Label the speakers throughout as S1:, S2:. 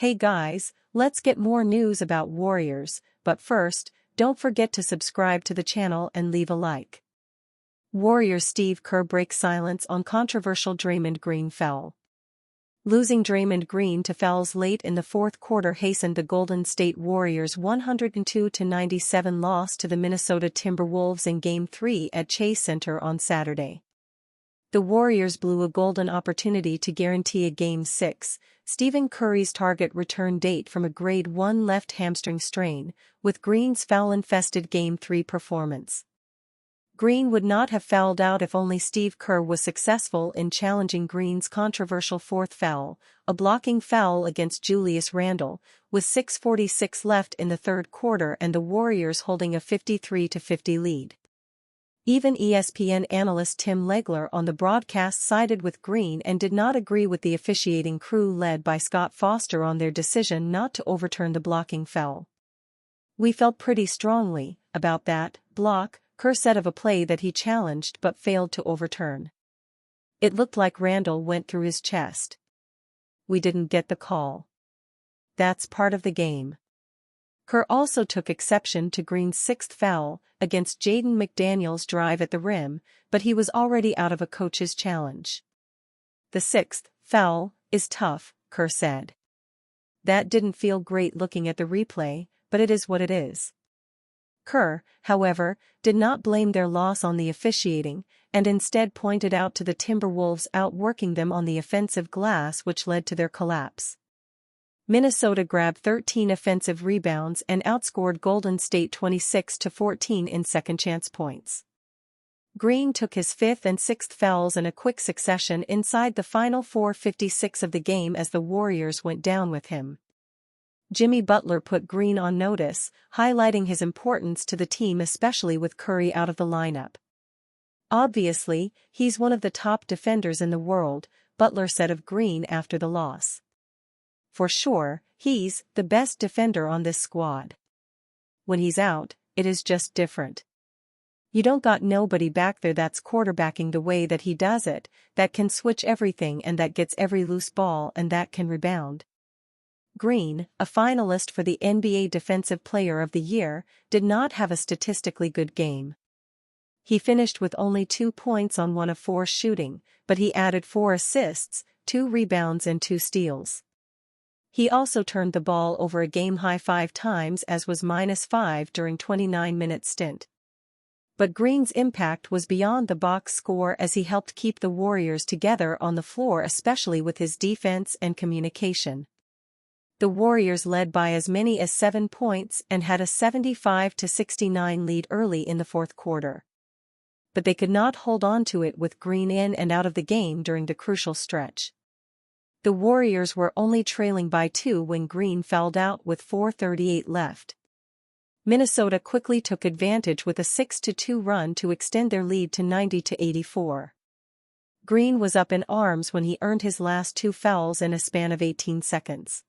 S1: Hey guys, let's get more news about Warriors, but first, don't forget to subscribe to the channel and leave a like. Warriors Steve Kerr breaks silence on controversial Draymond Green foul. Losing Draymond Green to fouls late in the fourth quarter hastened the Golden State Warriors' 102-97 loss to the Minnesota Timberwolves in Game 3 at Chase Center on Saturday. The Warriors blew a golden opportunity to guarantee a Game 6, Stephen Curry's target return date from a Grade 1 left hamstring strain, with Green's foul-infested Game 3 performance. Green would not have fouled out if only Steve Kerr was successful in challenging Green's controversial fourth foul, a blocking foul against Julius Randle, with 6:46 left in the third quarter and the Warriors holding a 53-50 lead. Even ESPN analyst Tim Legler on the broadcast sided with Green and did not agree with the officiating crew led by Scott Foster on their decision not to overturn the blocking foul. "We felt pretty strongly about that block," Kerr said of a play that he challenged but failed to overturn. "It looked like Randle went through his chest. We didn't get the call. That's part of the game." Kerr also took exception to Green's sixth foul against Jaden McDaniels' drive at the rim, but he was already out of a coach's challenge. "The sixth foul is tough," Kerr said. "That didn't feel great looking at the replay, but it is what it is." Kerr, however, did not blame their loss on the officiating, and instead pointed out to the Timberwolves outworking them on the offensive glass, which led to their collapse. Minnesota grabbed 13 offensive rebounds and outscored Golden State 26-14 in second-chance points. Green took his fifth and sixth fouls in a quick succession inside the final 4:56 of the game as the Warriors went down with him. Jimmy Butler put Green on notice, highlighting his importance to the team, especially with Curry out of the lineup. "Obviously, he's one of the top defenders in the world," Butler said of Green after the loss. "For sure, he's the best defender on this squad. When he's out, it is just different. You don't got nobody back there that's quarterbacking the way that he does it, that can switch everything and that gets every loose ball and that can rebound." Green, a finalist for the NBA Defensive Player of the Year, did not have a statistically good game. He finished with only 2 points on 1 of 4 shooting, but he added 4 assists, 2 rebounds and 2 steals. He also turned the ball over a game-high 5 times as was -5 during 29-minute stint. But Green's impact was beyond the box score as he helped keep the Warriors together on the floor, especially with his defense and communication. The Warriors led by as many as 7 points and had a 75-69 lead early in the fourth quarter. But they could not hold on to it with Green in and out of the game during the crucial stretch. The Warriors were only trailing by 2 when Green fouled out with 4:38 left. Minnesota quickly took advantage with a 6-2 run to extend their lead to 90-84. Green was up in arms when he earned his last 2 fouls in a span of 18 seconds.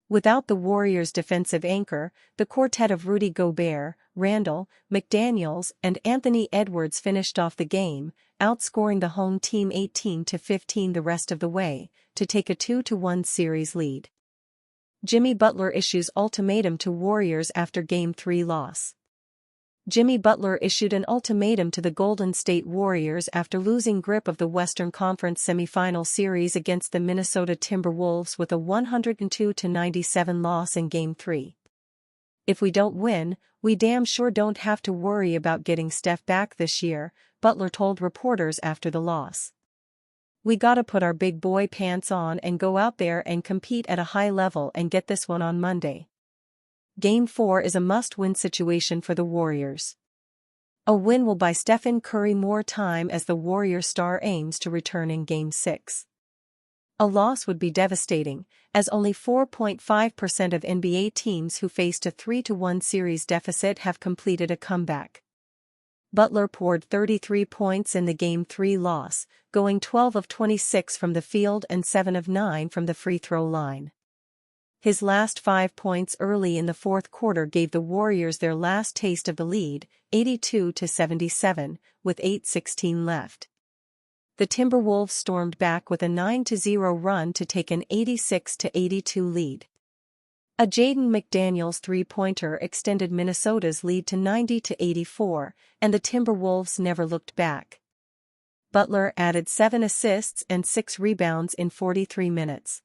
S1: Without the Warriors' defensive anchor, the quartet of Rudy Gobert, Randle, McDaniels, and Anthony Edwards finished off the game, outscoring the home team 18-15 the rest of the way, to take a 2-1 series lead. Jimmy Butler issues ultimatum to Warriors after Game 3 loss. Jimmy Butler issued an ultimatum to the Golden State Warriors after losing grip of the Western Conference semifinal series against the Minnesota Timberwolves with a 102-97 loss in Game 3. "If we don't win, we damn sure don't have to worry about getting Steph back this year," Butler told reporters after the loss. "We gotta put our big boy pants on and go out there and compete at a high level and get this one on Monday. Game 4 is a must-win situation for the Warriors. A win will buy Stephen Curry more time as the Warrior star aims to return in Game 6. A loss would be devastating, as only 4.5% of NBA teams who faced a 3-1 series deficit have completed a comeback." Butler poured 33 points in the Game 3 loss, going 12 of 26 from the field and 7 of 9 from the free throw line. His last 5 points early in the fourth quarter gave the Warriors their last taste of the lead, 82-77, with 8:16 left. the Timberwolves stormed back with a 9-0 run to take an 86-82 lead. A Jaden McDaniels three-pointer extended Minnesota's lead to 90-84, and the Timberwolves never looked back. Butler added 7 assists and 6 rebounds in 43 minutes.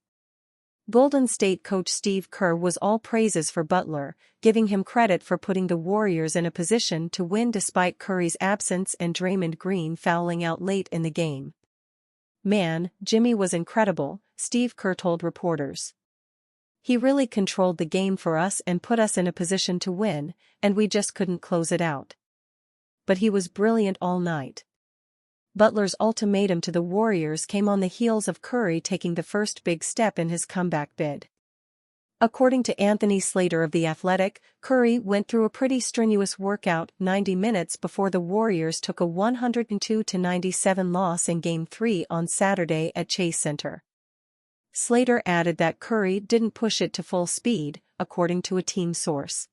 S1: Golden State coach Steve Kerr was all praises for Butler, giving him credit for putting the Warriors in a position to win despite Curry's absence and Draymond Green fouling out late in the game. "Man, Jimmy was incredible," Steve Kerr told reporters. "He really controlled the game for us and put us in a position to win, and we just couldn't close it out. But he was brilliant all night." Butler's ultimatum to the Warriors came on the heels of Curry taking the first big step in his comeback bid. According to Anthony Slater of The Athletic, Curry went through a pretty strenuous workout 90 minutes before the Warriors took a 102-97 loss in Game 3 on Saturday at Chase Center. Slater added that Curry didn't push it to full speed, according to a team source.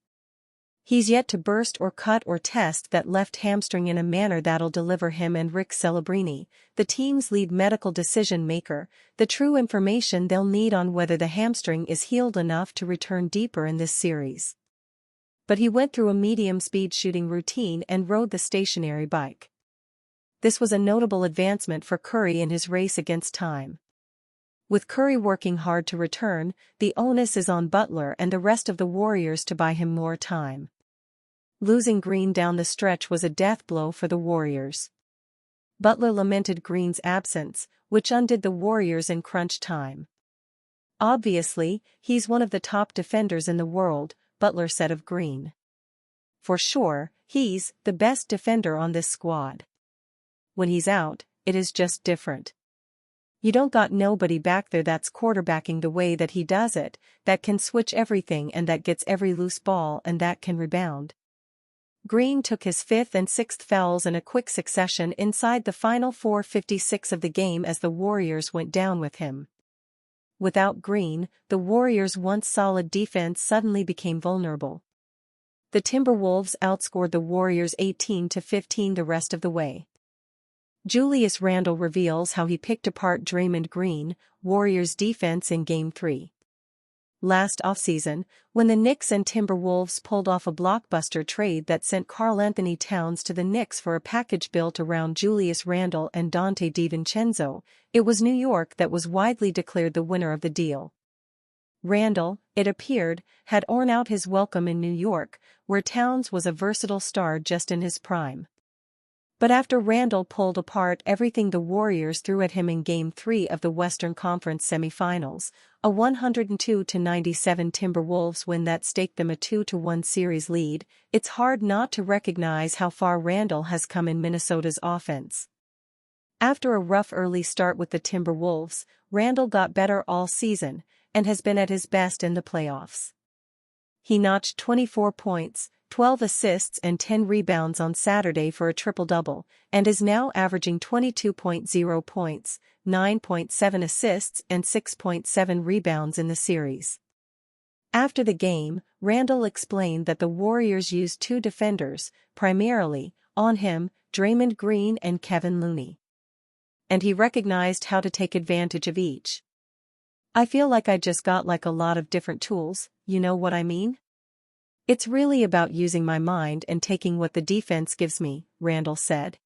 S1: "He's yet to burst or cut or test that left hamstring in a manner that'll deliver him and Rick Celebrini, the team's lead medical decision-maker, the true information they'll need on whether the hamstring is healed enough to return deeper in this series." But he went through a medium-speed shooting routine and rode the stationary bike. This was a notable advancement for Curry in his race against time. With Curry working hard to return, the onus is on Butler and the rest of the Warriors to buy him more time. Losing Green down the stretch was a death blow for the Warriors. Butler lamented Green's absence, which undid the Warriors in crunch time. "Obviously, he's one of the top defenders in the world," Butler said of Green. "For sure, he's the best defender on this squad. When he's out, it is just different. You don't got nobody back there that's quarterbacking the way that he does it, that can switch everything and that gets every loose ball and that can rebound." Green took his 5th and 6th fouls in a quick succession inside the final 4:56 of the game as the Warriors went down with him. Without Green, the Warriors' once solid defense suddenly became vulnerable. The Timberwolves outscored the Warriors 18-15 the rest of the way. Julius Randle reveals how he picked apart Draymond Green, Warriors' defense in Game 3. Last offseason, when the Knicks and Timberwolves pulled off a blockbuster trade that sent Karl-Anthony Towns to the Knicks for a package built around Julius Randle and Donte DiVincenzo, it was New York that was widely declared the winner of the deal. Randle, it appeared, had earned out his welcome in New York, where Towns was a versatile star just in his prime. But after Randle pulled apart everything the Warriors threw at him in Game 3 of the Western Conference semifinals, a 102-97 Timberwolves win that staked them a 2-1 series lead, it's hard not to recognize how far Randle has come in Minnesota's offense. After a rough early start with the Timberwolves, Randle got better all season, and has been at his best in the playoffs. He notched 24 points, 12 assists and 10 rebounds on Saturday for a triple-double, and is now averaging 22.0 points, 9.7 assists and 6.7 rebounds in the series. After the game, Randle explained that the Warriors used 2 defenders, primarily, on him, Draymond Green and Kevin Looney. And he recognized how to take advantage of each. "I feel like I just got like a lot of different tools, you know what I mean? It's really about using my mind and taking what the defense gives me," Randle said.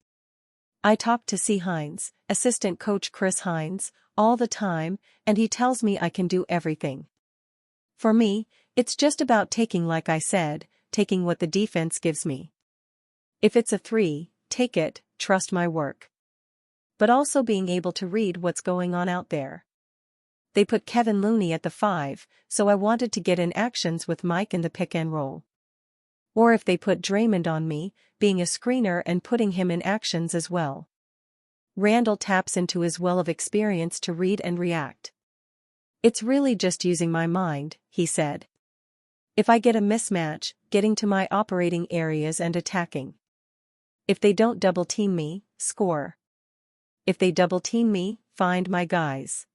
S1: "I talk to C. Hines, assistant coach Chris Hines, all the time, and he tells me I can do everything. For me, it's just about taking, like I said, taking what the defense gives me. If it's a 3, take it, trust my work. But also being able to read what's going on out there. They put Kevin Looney at the 5, so I wanted to get in actions with Mike in the pick and roll. Or if they put Draymond on me, being a screener and putting him in actions as well." Randle taps into his well of experience to read and react. "It's really just using my mind," he said. "If I get a mismatch, getting to my operating areas and attacking. If they don't double-team me, score. If they double-team me, find my guys."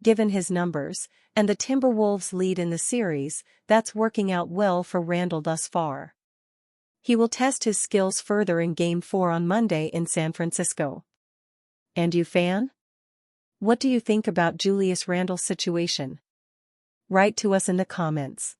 S1: Given his numbers, and the Timberwolves' lead in the series, that's working out well for Randle thus far. He will test his skills further in Game 4 on Monday in San Francisco. And you fan? What do you think about Julius Randle's situation? Write to us in the comments.